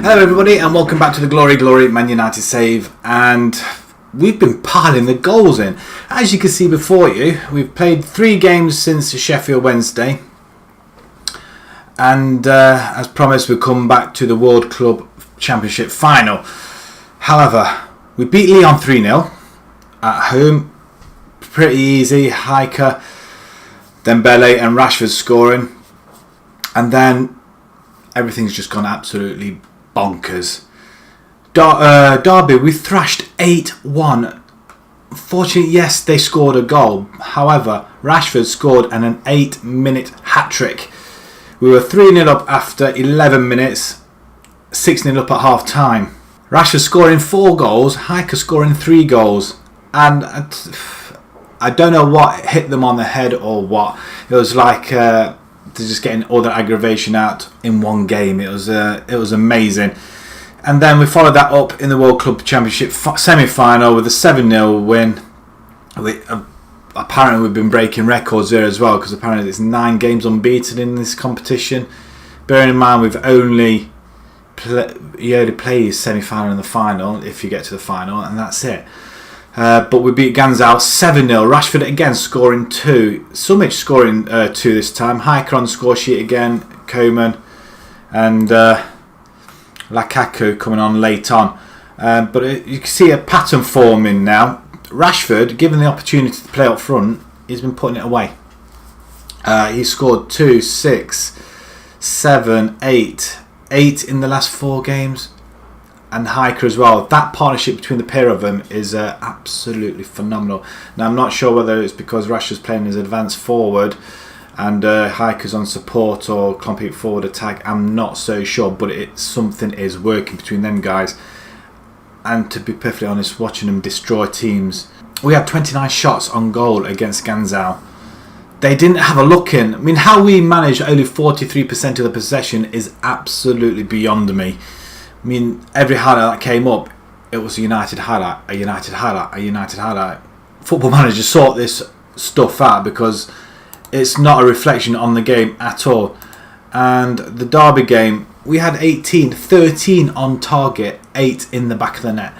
Hello everybody and welcome back to the Glory Man United save, and we've been piling the goals in. As you can see before you, we've played 3 games since Sheffield Wednesday, and as promised we'll come back to the World Club Championship final. However, we beat Lyon 3-0 at home, pretty easy. Hiker, Dembele and Rashford scoring, and then everything's just gone absolutely bonkers. Derby, we thrashed 8-1. Fortunately, yes, they scored a goal. However, Rashford scored an 8-minute hat-trick. We were 3-0 up after 11 minutes, 6-0 up at half-time. Rashford scoring 4 goals, Hiker scoring 3 goals. And I don't know what hit them on the head or what. It was like they're just getting all their aggravation out in one game. It was amazing. And then we followed that up in the World Club Championship semi-final with a 7-0 win. Apparently we've been breaking records there as well, because apparently there's 9 games unbeaten in this competition. Bearing in mind you only play semi-final and the final if you get to the final, and that's it. But we beat Ganzao 7-0. Rashford again scoring 2. Sumic scoring 2 this time. Hiker on the score sheet again. Coman and Lukaku coming on late on. But you can see a pattern forming now. Rashford, given the opportunity to play up front, he's been putting it away. He scored 2, 6, 7, 8 in the last 4 games. And Hiker as well. That partnership between the pair of them is absolutely phenomenal. Now I'm not sure whether it's because Rashford's playing as advanced forward and Hiker's on support or complete forward attack. I'm not so sure, but something is working between them guys. And to be perfectly honest, watching them destroy teams. We had 29 shots on goal against Ganzao. They didn't have a look in. I mean, how we managed only 43% of the possession is absolutely beyond me. I mean, every highlight that came up, it was a United highlight, a United highlight, a United highlight. Football Manager sort this stuff out because it's not a reflection on the game at all. And the Derby game, we had 13 on target, 8 in the back of the net.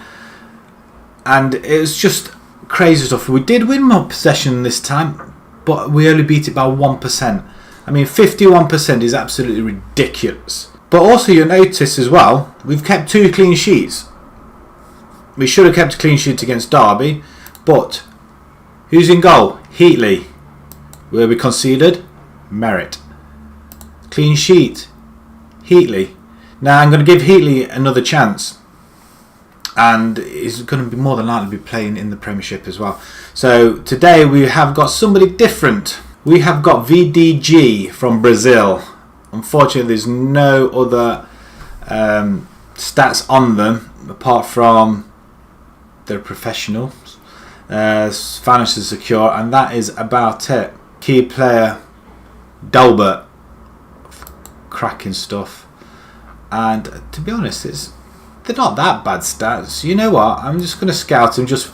And it was just crazy stuff. We did win more possession this time, but we only beat it by 1%. I mean, 51% is absolutely ridiculous. But also you'll notice as well, we've kept 2 clean sheets. We should have kept a clean sheet against Derby, but who's in goal? Heatley. Where we conceded? Merritt. Clean sheet. Heatley. Now I'm going to give Heatley another chance, and he's going to be more than likely be playing in the Premiership as well. So today we have got somebody different. We have got VDG from Brazil. Unfortunately, there's no other stats on them apart from they're professionals, financially secure, and that is about it. Key player, Dalbert, cracking stuff. And to be honest, they're not that bad stats. You know what? I'm just going to scout them just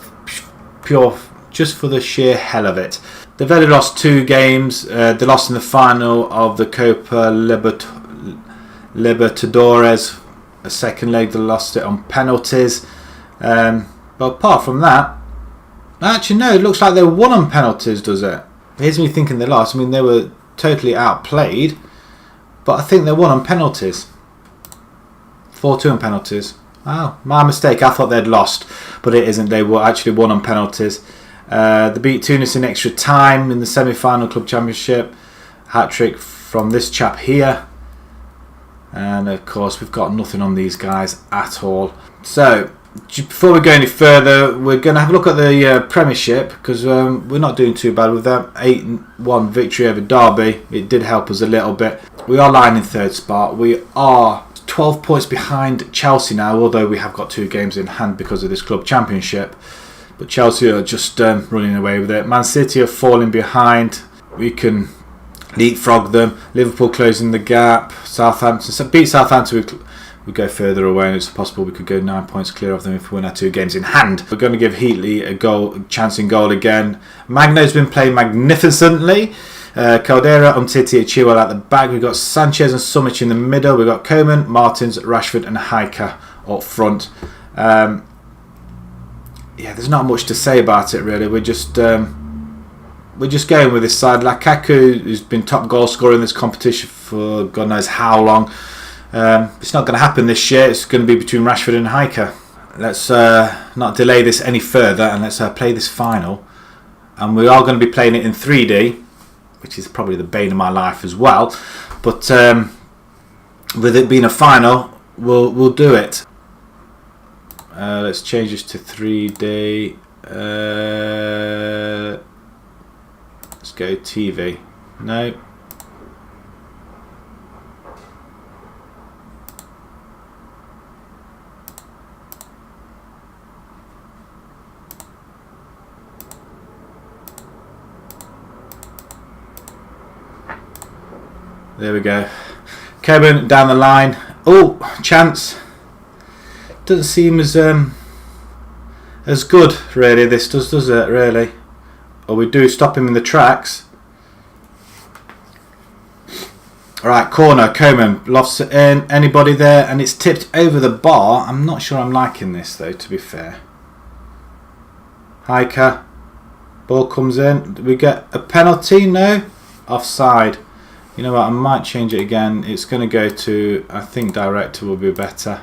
for the sheer hell of it. They've only lost 2 games. They lost in the final of the Copa Libertadores. A second leg, they lost it on penalties. But apart from that, actually no, it looks like they won on penalties, does it? Here's me thinking they lost. I mean, they were totally outplayed, but I think they won on penalties. 4-2 on penalties. Oh, my mistake. I thought they'd lost, but it isn't. They were actually won on penalties. They beat Tunis in extra time in the semi-final Club Championship. Hat-trick from this chap here. And of course we've got nothing on these guys at all. So before we go any further, we're going to have a look at the Premiership, because we're not doing too bad with that 8-1 victory over Derby. It did help us a little bit. We are lying in 3rd spot. We are 12 points behind Chelsea now, although we have got 2 games in hand because of this Club Championship. But Chelsea are just running away with it. Man City are falling behind. We can leapfrog them. Liverpool closing the gap. Southampton beat Southampton. We go further away, and it's possible we could go 9 points clear of them if we win our 2 games in hand. We're going to give Heatley a chance in goal again. Magno's been playing magnificently. Caldera, Umtiti, and Chilwell at the back. We've got Sanchez and Summich in the middle. We've got Coman, Martins, Rashford and Hiker up front. Yeah, there's not much to say about it really. We're just going with this side. Lukaku, who's been top goal scorer in this competition for God knows how long. It's not going to happen this year. It's going to be between Rashford and Hiker. Let's not delay this any further and let's play this final. And we are going to be playing it in 3D, which is probably the bane of my life as well. But with it being a final, we'll do it. Let's change this to 3D. Let's go TV. No. There we go. Kevin down the line. Oh, chance. Doesn't seem as good really. This does it really? Or we do stop him in the tracks. All right, corner. Coman lofts it in. Anybody there? And it's tipped over the bar. I'm not sure I'm liking this though. To be fair. Hiker. Ball comes in. Do we get a penalty? No. Offside. You know what, I might change it again. It's going to go to, I think director will be better.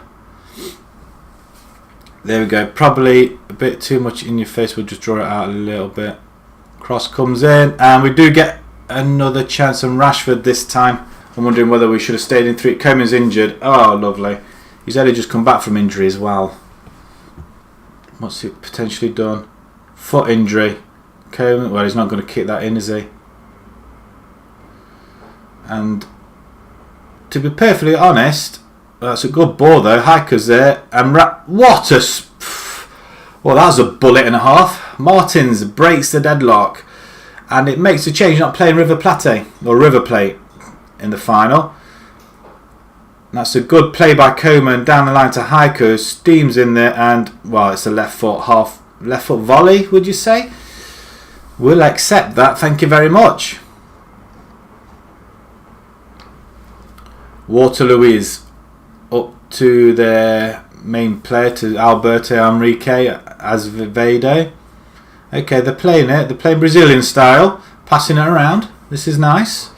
There we go. Probably a bit too much in your face. We'll just draw it out a little bit. Cross comes in. And we do get another chance on Rashford this time. I'm wondering whether we should have stayed in 3. Coman's injured. Oh, lovely. He's only just come back from injury as well. What's he potentially done? Foot injury. Coman, well, he's not going to kick that in, is he? And to be perfectly honest, that's a good ball though. Hiker's there, and what a well, that was a bullet and a half. Martins breaks the deadlock, and it makes a change. Not playing River Plate or River Plate in the final. That's a good play by Coman down the line to Hiker. Steams in there, and well, it's a left foot volley. Would you say? We'll accept that. Thank you very much. Waterloo is up to their main player, to Alberto Enrique Azevedo. Okay, they're playing it. They're playing Brazilian style, passing it around. This is nice.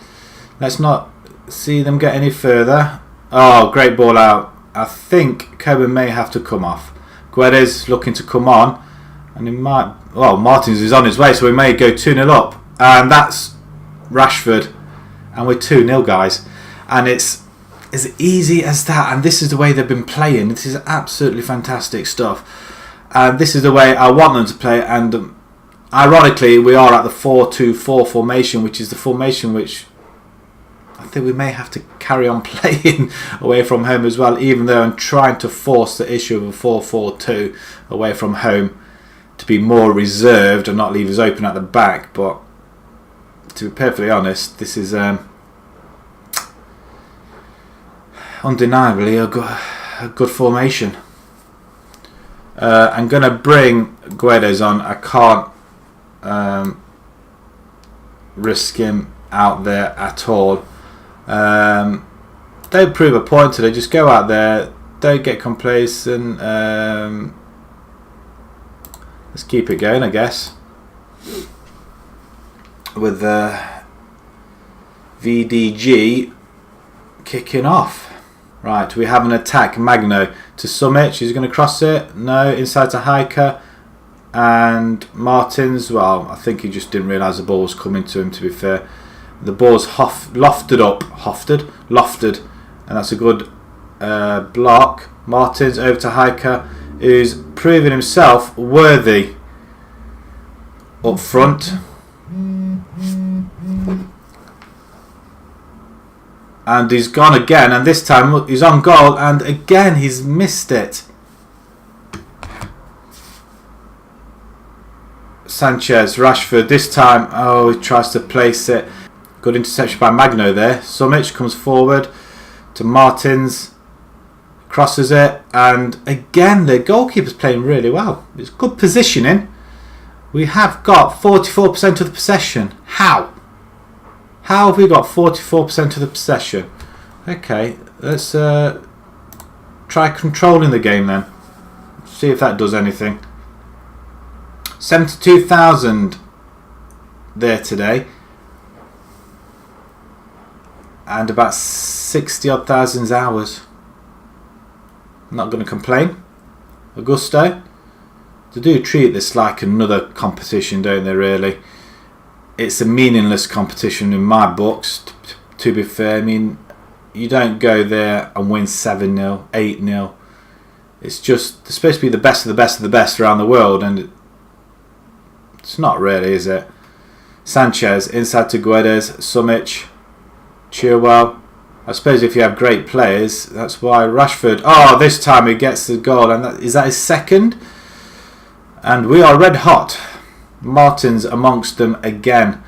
Let's not see them get any further. Oh, great ball out. I think Coman may have to come off. Guedes looking to come on, and he might. Well, Martins is on his way, so we may go 2-0 up, and that's Rashford, and we're 2-0, guys, and it's as easy as that. And this is the way they've been playing. This is absolutely fantastic stuff, and this is the way I want them to play. And ironically, we are at the 4-2-4 formation, which is the formation which I think we may have to carry on playing away from home as well, even though I'm trying to force the issue of a 4-4-2 away from home to be more reserved and not leave us open at the back. But to be perfectly honest, this is undeniably a good formation. I'm going to bring Guedes on. I can't risk him out there at all. Don't prove a point today. Just go out there. Don't get complacent. Let's keep it going, I guess. With VDG kicking off. Right, we have an attack. Magno to Summich. He's going to cross it. No, inside to Hiker. And Martins, well, I think he just didn't realise the ball was coming to him, to be fair. The ball's lofted. And that's a good block. Martins over to Hiker, who's proving himself worthy up front. And he's gone again, and this time he's on goal, and again he's missed it. Sanchez, Rashford, this time, oh, he tries to place it. Good interception by Magno there. Summich comes forward to Martins, crosses it, and again the goalkeeper's playing really well. It's good positioning. We have got 44% of the possession. How? How have we got 44% of the possession? Okay, let's try controlling the game then. See if that does anything. 72,000 there today. And about 60 odd thousand hours. Not going to complain. Augusto. They do treat this like another competition, don't they, really? It's a meaningless competition in my books, to be fair. I mean, you don't go there and win 7-0, 8-0. It's just, they're supposed to be the best of the best of the best around the world, and it's not really, is it? Sanchez, inside to Guedes, Sumic, Chilwell. I suppose if you have great players, that's why Rashford... Oh, this time he gets the goal, and is that his second? And we are red hot. Martins amongst them again.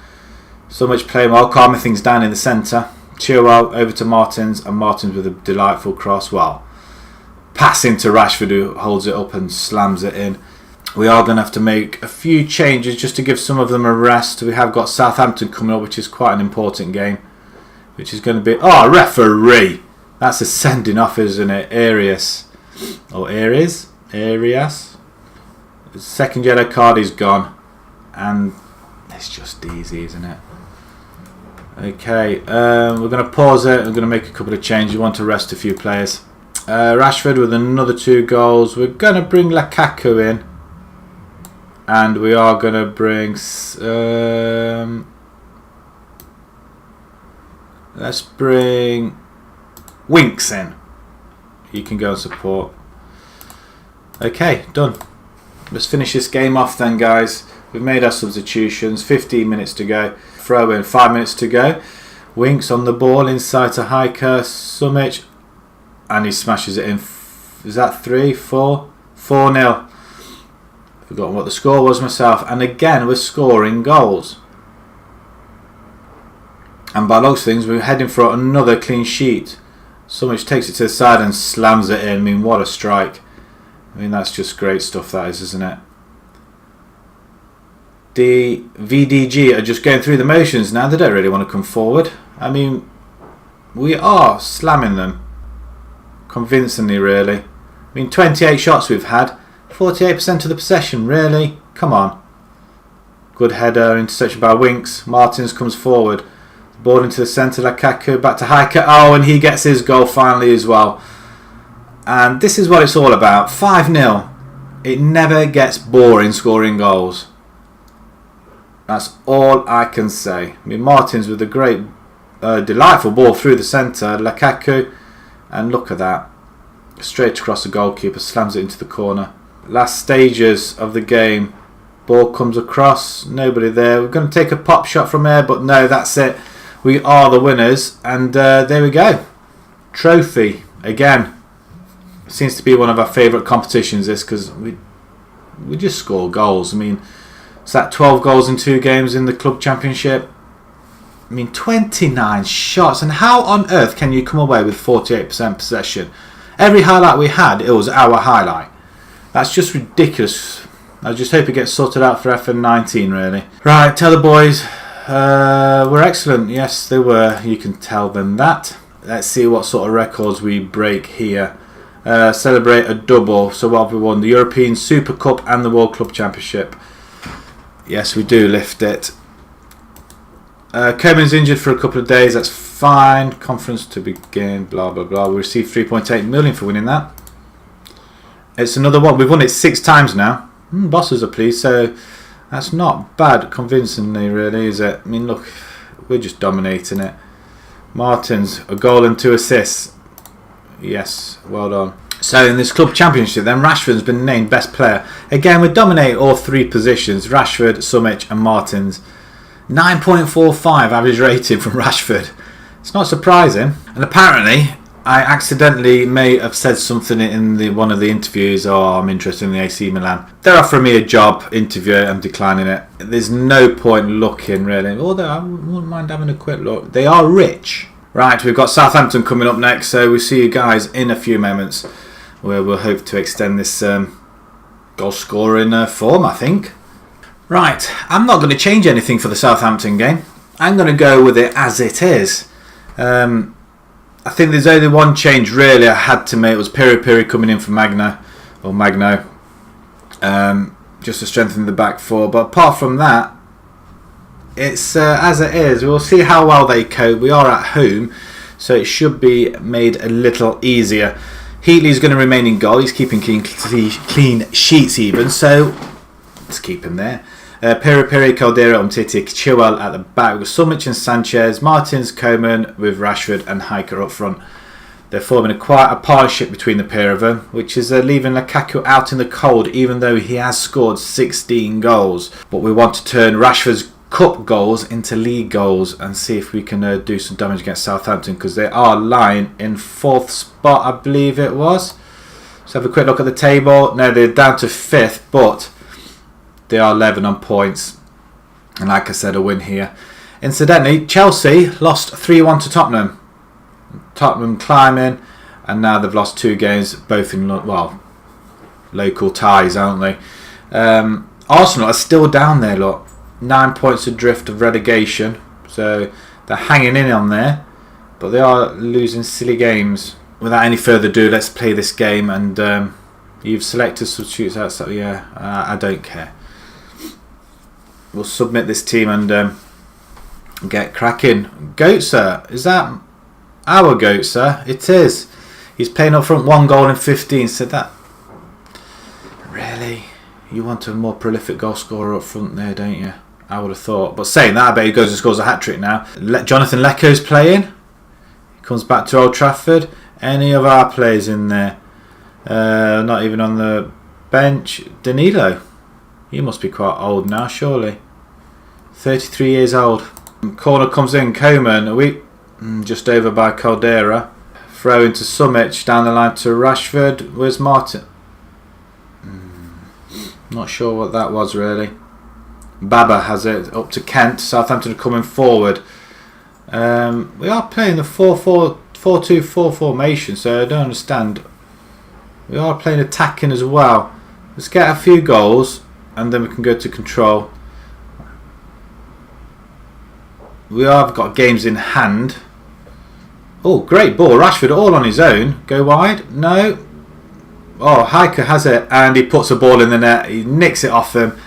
Sumic playing well, calming things down in the centre. Chilwell over to Martins, and Martins with a delightful cross. Well, passing to Rashford, who holds it up and slams it in. We are going to have to make a few changes just to give some of them a rest. We have got Southampton coming up, which is quite an important game. Which is going to be... Oh, referee! That's a sending off, isn't it? Arias. Or Arias? Arias? The second yellow card is gone. And it's just easy, isn't it? Okay, we're going to pause it. We're going to make a couple of changes. We want to rest a few players. Rashford with another 2 goals. We're going to bring Lukaku in. And we are going to bring... let's bring Winks in. He can go and support. Okay, done. Let's finish this game off then, guys. We've made our substitutions. 15 minutes to go. Throw in. 5 minutes to go. Winks on the ball inside to Hiker. Sumic. And he smashes it in. Is that 3, 4? 4-0. Forgotten what the score was myself. And again, we're scoring goals. And by looks of things, we're heading for another clean sheet. Sumic takes it to the side and slams it in. I mean, what a strike. I mean, that's just great stuff, that is, isn't it? The VDG are just going through the motions now. They don't really want to come forward. I mean, we are slamming them. Convincingly, really. I mean, 28 shots we've had. 48% of the possession, really? Come on. Good header, interception by Winks. Martins comes forward. Ball into the centre, Lukaku, back to Hiker. Oh, and he gets his goal finally as well. And this is what it's all about. 5-0. It never gets boring scoring goals. That's all I can say. I mean, Martins with a great, delightful ball through the centre. Lukaku. And look at that. Straight across the goalkeeper. Slams it into the corner. Last stages of the game. Ball comes across. Nobody there. We're going to take a pop shot from there. But no, that's it. We are the winners. And there we go. Trophy. Again. Seems to be one of our favourite competitions, this, because we just score goals. I mean, it's that 12 goals in 2 games in the club championship. I mean, 29 shots. And how on earth can you come away with 48% possession? Every highlight we had, it was our highlight. That's just ridiculous. I just hope it gets sorted out for FM18, really. Right, tell the boys we're excellent. Yes, they were. You can tell them that. Let's see what sort of records we break here. Celebrate a double. So what have we won? The European Super Cup and the World Club Championship. Yes, we do lift it. Coman's injured for a couple of days. That's fine. Conference to begin. Blah, blah, blah. We received 3.8 million for winning that. It's another one. We've won it 6 times now. Bosses are pleased. So that's not bad convincingly, really, is it? I mean, look. We're just dominating it. Martins, a goal and 2 assists. Yes, well done. So in this club championship then, Rashford's been named best player. Again, we dominate all 3 positions. Rashford, Sumic and Martins. 9.45 average rating from Rashford. It's not surprising. And apparently, I accidentally may have said something in one of the interviews, oh, I'm interested in the AC Milan. They're offering me a job interview, I'm declining it. There's no point looking, really. Although I wouldn't mind having a quick look. They are rich. Right, we've got Southampton coming up next, so we'll see you guys in a few moments, where we'll hope to extend this goal scoring form, I think. Right, I'm not going to change anything for the Southampton game. I'm going to go with it as it is. I think there's only one change really I had to make. It was Piri coming in for Magno, just to strengthen the back four. But apart from that, it's as it is. We'll see how well they cope. We are at home, so it should be made a little easier. Heatley's going to remain in goal. He's keeping clean sheets even, so let's keep him there. Piri, Caldera, Umtiti, Chilwell at the back. We've got Summich and Sanchez, Martins, Coman with Rashford and Hiker up front. They're forming quite a partnership between the pair of them, which is leaving Lukaku out in the cold, even though he has scored 16 goals. But we want to turn Rashford's cup goals into league goals and see if we can do some damage against Southampton, because they are lying in 4th spot, I believe it was. Let's have a quick look at the table. No, they're down to 5th, but they are 11 on points, and like I said, a win here. Incidentally, Chelsea lost 3-1 to Tottenham. Tottenham climbing, and now they've lost 2 games, both in local ties, aren't they? Arsenal are still down there, look, 9 points adrift of relegation, so they're hanging in on there, but they are losing silly games. Without any further ado, let's play this game, and you've selected substitutes outside. Yeah, I don't care. We'll submit this team and get cracking. Goetze, is that our Goetze? It is. He's playing up front, 1 goal in 15. So that, really, you want a more prolific goal scorer up front there, don't you? I would have thought. But saying that, I bet he goes and scores a hat trick now. Jonathan Leco's playing. He comes back to Old Trafford. Any of our players in there? Not even on the bench. Danilo. He must be quite old now, surely. 33 years old. Corner comes in. Coman. Just over by Caldera. Throw into Summich. Down the line to Rashford. Where's Martin? Not sure what that was really. Baba has it up to Kent. Southampton are coming forward. We are playing the 4-2-4 formation, so I don't understand. We are playing attacking as well. Let's get a few goals and then we can go to control. We have got games in hand. Oh, great ball. Rashford all on his own. Go wide. No. Oh, Hiker has it and he puts a ball in the net. He nicks it off him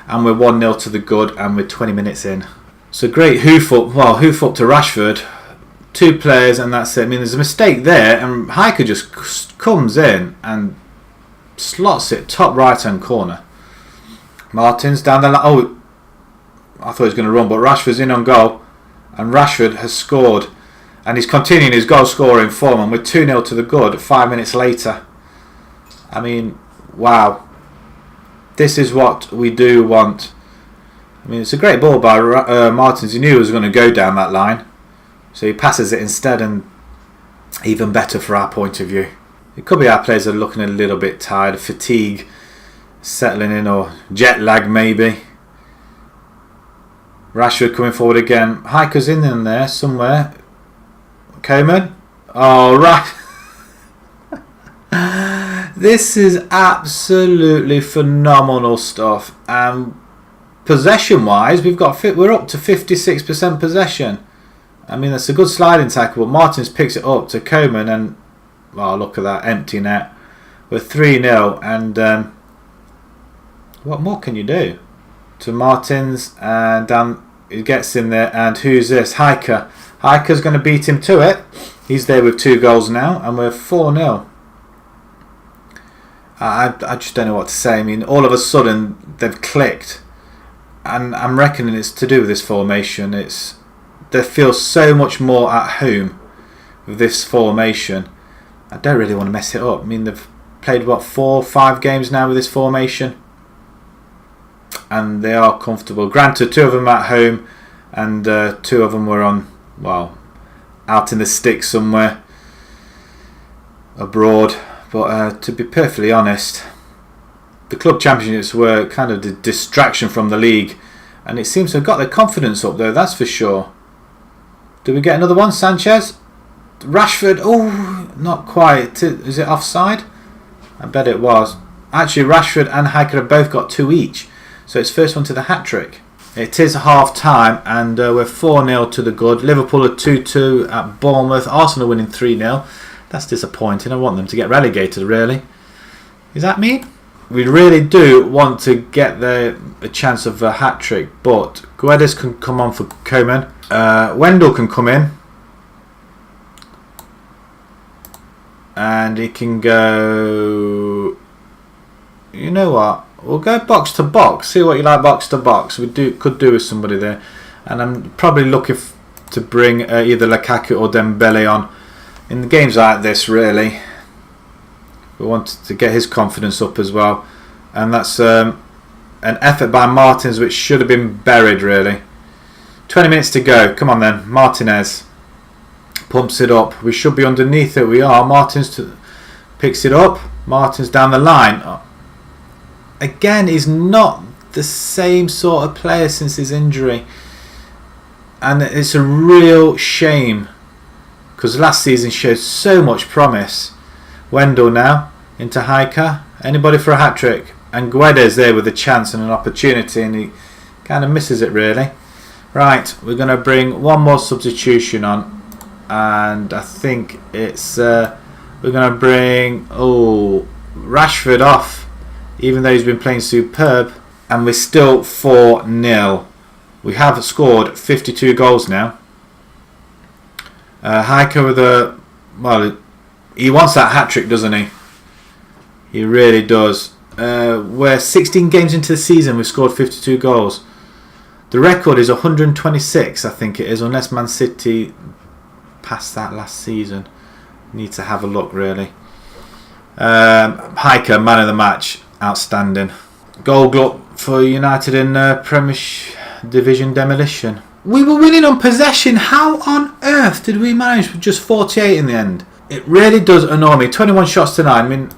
and we're 1-0 to the good and we're 20 minutes in. So great hoof up. Well, hoof up to Rashford. 2 players and that's it. I mean, there's a mistake there and Hiker just comes in and slots it top right hand corner. Martins down the line. Oh, I thought he was going to run, but Rashford's in on goal and Rashford has scored and he's continuing his goal scoring form and we're 2-0 to the good 5 minutes later. I mean, wow. This is what we do want. I mean, it's a great ball by Martins. He knew he was going to go down that line. So he passes it instead, and even better for our point of view. It could be our players are looking a little bit tired. Fatigue settling in, or jet lag maybe. Rashford coming forward again. Hiker's in there somewhere. Coman. Oh, right. This is absolutely phenomenal stuff. Possession wise, we're up to 56% possession. I mean, that's a good sliding tackle, but Martins picks it up to Coman and, well, look at that empty net. We're 3-0 and what more can you do? To Martins and down, he gets in there and who's this? Hiker. Hiker's going to beat him to it. He's there with 2 goals now and we're 4-0. I just don't know what to say. I mean, all of a sudden they've clicked, and I'm reckoning it's to do with this formation. They feel so much more at home with this formation. I don't really want to mess it up. I mean, they've played what 4 or 5 games now with this formation, and they are comfortable. Granted, 2 of them at home, and 2 of them were out in the sticks somewhere abroad. But to be perfectly honest, the club championships were kind of the distraction from the league, and it seems to have got their confidence up though, that's for sure. Do we get another one? Sanchez? Rashford? Oh, not quite. Is it offside? I bet it was. Actually, Rashford and Hiker have both got 2 each, so it's first one to the hat-trick. It is half time and we're 4-0 to the good. Liverpool are 2-2 at Bournemouth. Arsenal winning 3-0. That's disappointing. I want them to get relegated, really. Is that me? We really do want to get a chance of a hat-trick, but Guedes can come on for Coman. Wendell can come in. And he can go... You know what? We'll go box to box. See what you like box to box. Could do with somebody there. And I'm probably looking to bring either Lukaku or Dembele on. In the games like this, really. We wanted to get his confidence up as well. And that's an effort by Martins which should have been buried, really. 20 minutes to go. Come on then. Martinez pumps it up. We should be underneath it. We are. Martins picks it up. Martins down the line. Again, he's not the same sort of player since his injury. And it's a real shame. Because last season showed so much promise. Wendell now into Hiker. Anybody for a hat-trick? And Guedes there with a chance and an opportunity. And he kind of misses it, really. Right, we're going to bring one more substitution on. And I think it's... we're going to bring... Rashford off. Even though he's been playing superb. And we're still 4-0. We have scored 52 goals now. Hiker with a... Well, he wants that hat-trick, doesn't he? He really does. We're 16 games into the season. We've scored 52 goals. The record is 126, I think it is. Unless Man City passed that last season. Need to have a look, really. Hiker, man of the match. Outstanding. Goal glut for United in Premiership Division demolition. We were winning on possession. How on earth did we manage with just 48 in the end? It really does annoy me. 21 shots to 9. I mean,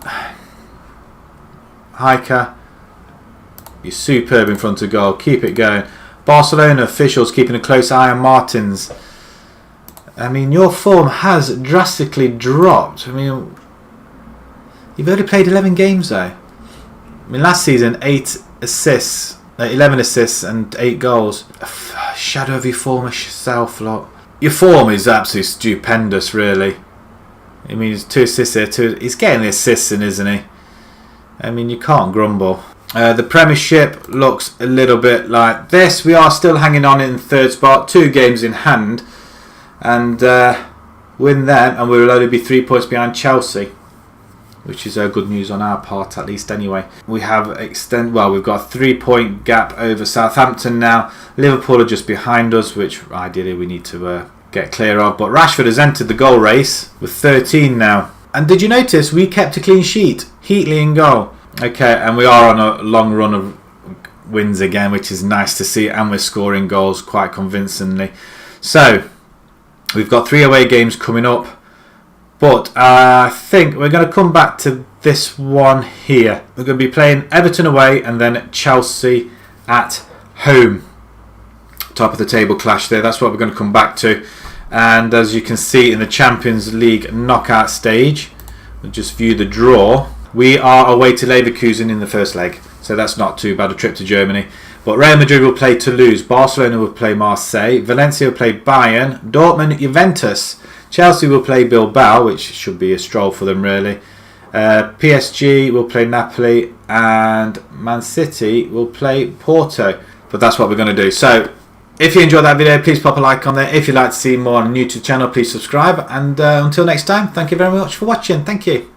Hiker, you're superb in front of goal. Keep it going. Barcelona officials keeping a close eye on Martins. I mean, your form has drastically dropped. I mean, you've only played 11 games though. I mean, last season, 8 assists, 11 assists and 8 goals. Shadow of your former self, lot. Your form is absolutely stupendous, really. I mean, he's 2 assists there. He's getting the assists in, isn't he? I mean, you can't grumble. The Premiership looks a little bit like this. We are still hanging on in third spot. 2 games in hand. And win them, and we will only be 3 points behind Chelsea. Which is good news on our part, at least anyway. We have we've got a 3-point gap over Southampton now. Liverpool are just behind us, which ideally we need to get clear of. But Rashford has entered the goal race with 13 now. And did you notice we kept a clean sheet? Heatley in goal. Okay, and we are on a long run of wins again, which is nice to see. And we're scoring goals quite convincingly. So, we've got 3 away games coming up. But I think we're going to come back to this one here. We're going to be playing Everton away and then Chelsea at home. Top of the table clash there. That's what we're going to come back to. And as you can see in the Champions League knockout stage, we'll just view the draw. We are away to Leverkusen in the first leg. So that's not too bad a trip to Germany. But Real Madrid will play Toulouse. Barcelona will play Marseille. Valencia will play Bayern. Dortmund, Juventus. Chelsea will play Bilbao, which should be a stroll for them, really. PSG will play Napoli, and Man City will play Porto. But that's what we're going to do. So, if you enjoyed that video, please pop a like on there. If you'd like to see more on the YouTube channel, please subscribe. And until next time, thank you very much for watching. Thank you.